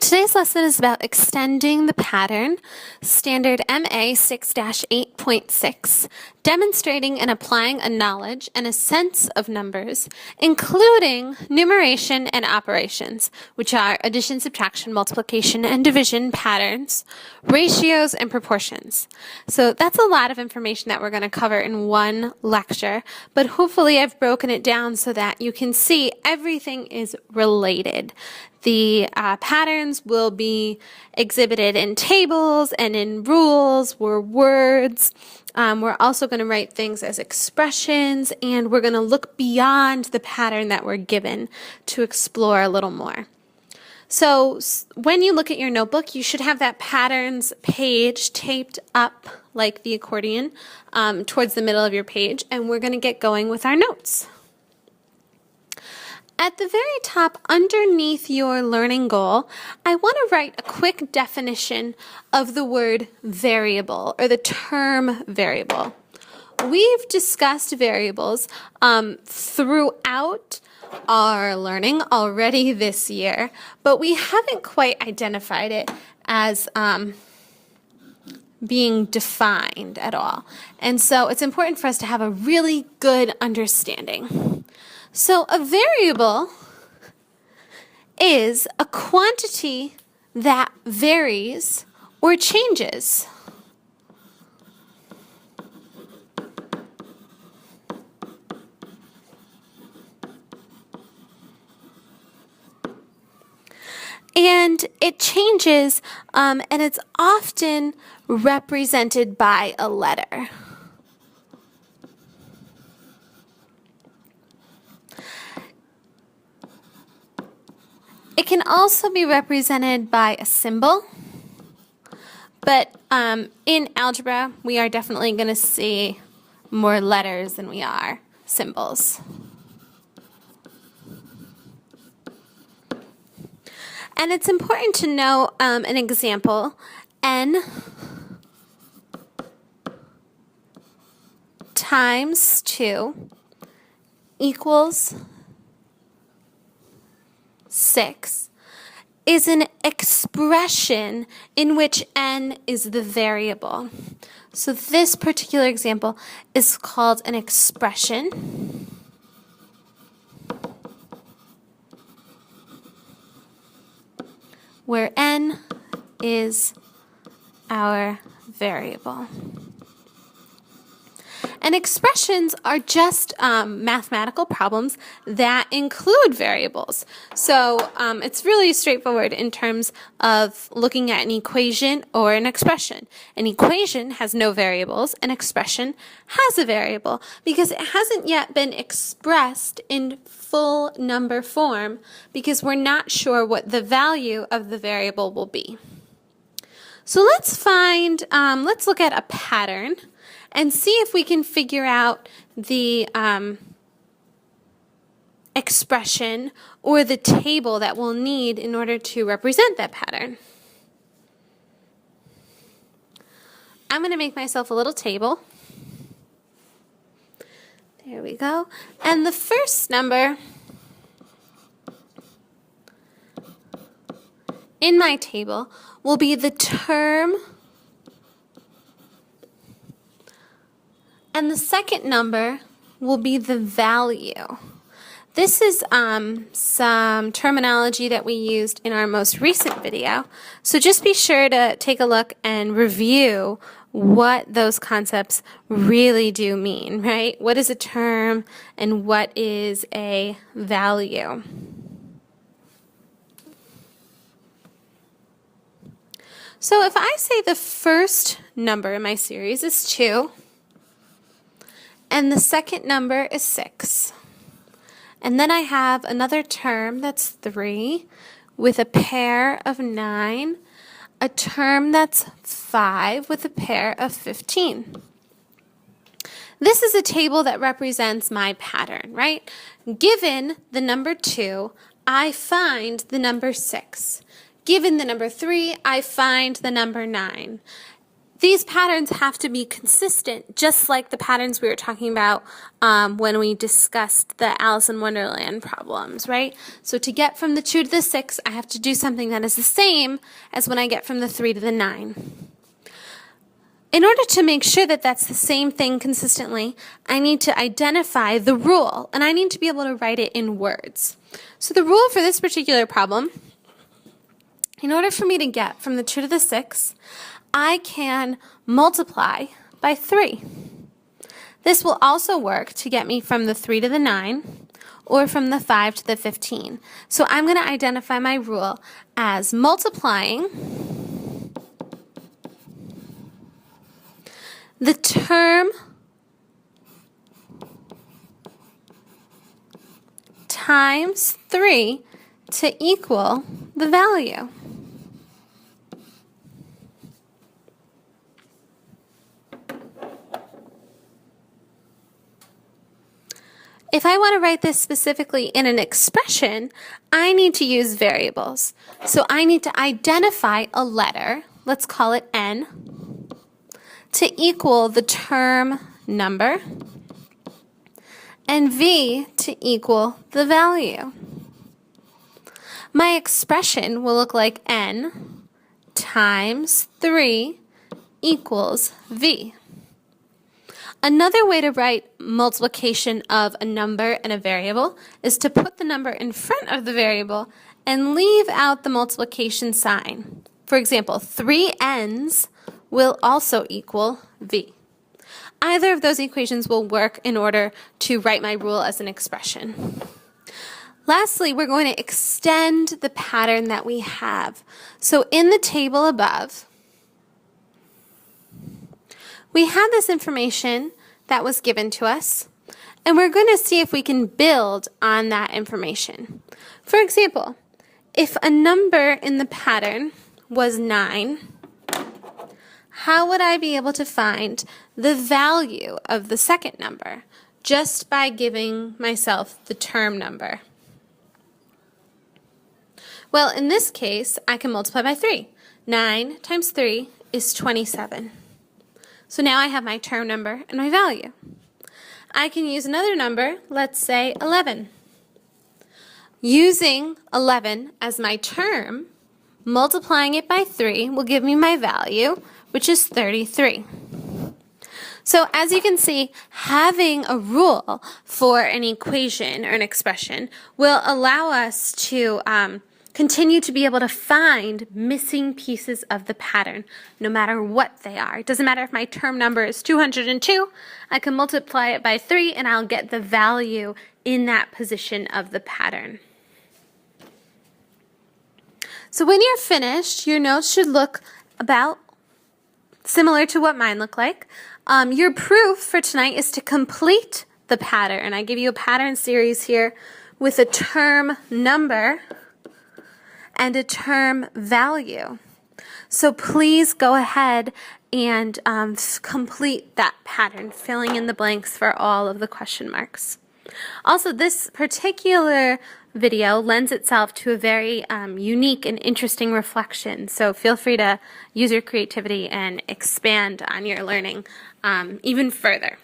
Today's lesson is about extending the pattern, standard MA 6-8.6, demonstrating and applying a knowledge and a sense of numbers, including numeration and operations, which are addition, subtraction, multiplication, and division patterns, ratios, and proportions. So that's a lot of information that we're going to cover in one lecture, but hopefully I've broken it down so that you can see everything is related. The patterns will be exhibited in tables and in rules or words. We're also going to write things as expressions, and we're going to look beyond the pattern that we're given to explore a little more. So when you look at your notebook, you should have that patterns page taped up like the accordion towards the middle of your page, and we're going to get going with our notes. At the very top, underneath your learning goal, I want to write a quick definition of the word variable or the term variable. We've discussed variables throughout our learning already this year, but we haven't quite identified it as being defined at all. And so it's important for us to have a really good understanding. So a variable is a quantity that varies or changes. And it changes, and it's often represented by a letter. It can also be represented by a symbol, but in algebra, we are definitely going to see more letters than we are symbols. And it's important to know an example. N times 2 equals 6 is an expression in which n is the variable. So this particular example is called an expression. Where n is our variable. And expressions are just mathematical problems that include variables. So it's really straightforward in terms of looking at an equation or an expression. An equation has no variables. An expression has a variable because it hasn't yet been expressed in full number form because we're not sure what the value of the variable will be. So let's look at a pattern and see if we can figure out the expression or the table that we'll need in order to represent that pattern. I'm going to make myself a little table. There we go. And the first number in my table will be the term, and the second number will be the value. This is some terminology that we used in our most recent video. So just be sure to take a look and review what those concepts really do mean, right? What is a term and what is a value? So if I say the first number in my series is 2, and the second number is 6. And then I have another term that's 3 with a pair of 9, a term that's 5 with a pair of 15. This is a table that represents my pattern, right? Given the number 2, I find the number 6. Given the number 3, I find the number 9. these patterns have to be consistent, just like the patterns we were talking about when we discussed the Alice in Wonderland problems, right? So to get from the 2 to the 6, I have to do something that is the same as when I get from the 3 to the 9. In order to make sure that that's the same thing consistently, I need to identify the rule, and I need to be able to write it in words. So the rule for this particular problem, in order for me to get from the 2 to the 6, I can multiply by 3. This will also work to get me from the 3 to the 9 or from the 5 to the 15. So I'm going to identify my rule as multiplying the term times 3 to equal the value. If I want to write this specifically in an expression, I need to use variables. So I need to identify a letter, let's call it n, to equal the term number, and v to equal the value. My expression will look like n times 3 equals v. Another way to write multiplication of a number and a variable is to put the number in front of the variable and leave out the multiplication sign. For example, 3 n's will also equal v. Either of those equations will work in order to write my rule as an expression. Lastly, we're going to extend the pattern that we have. So in the table above, we have this information that was given to us, and we're going to see if we can build on that information. For example, if a number in the pattern was 9, how would I be able to find the value of the second number just by giving myself the term number? Well, in this case, I can multiply by 3. 9 times 3 is 27. So now I have my term number and my value. I can use another number, let's say 11. Using 11 as my term, multiplying it by 3 will give me my value, which is 33. So as you can see, having a rule for an equation or an expression will allow us to continue to be able to find missing pieces of the pattern, no matter what they are. It doesn't matter if my term number is 202, I can multiply it by 3 and I'll get the value in that position of the pattern. So when you're finished, your notes should look about similar to what mine look like. Your proof for tonight is to complete the pattern. I give you a pattern series here with a term number and a term value. So please go ahead and complete that pattern, filling in the blanks for all of the question marks. Also, this particular video lends itself to a very unique and interesting reflection, so feel free to use your creativity and expand on your learning even further.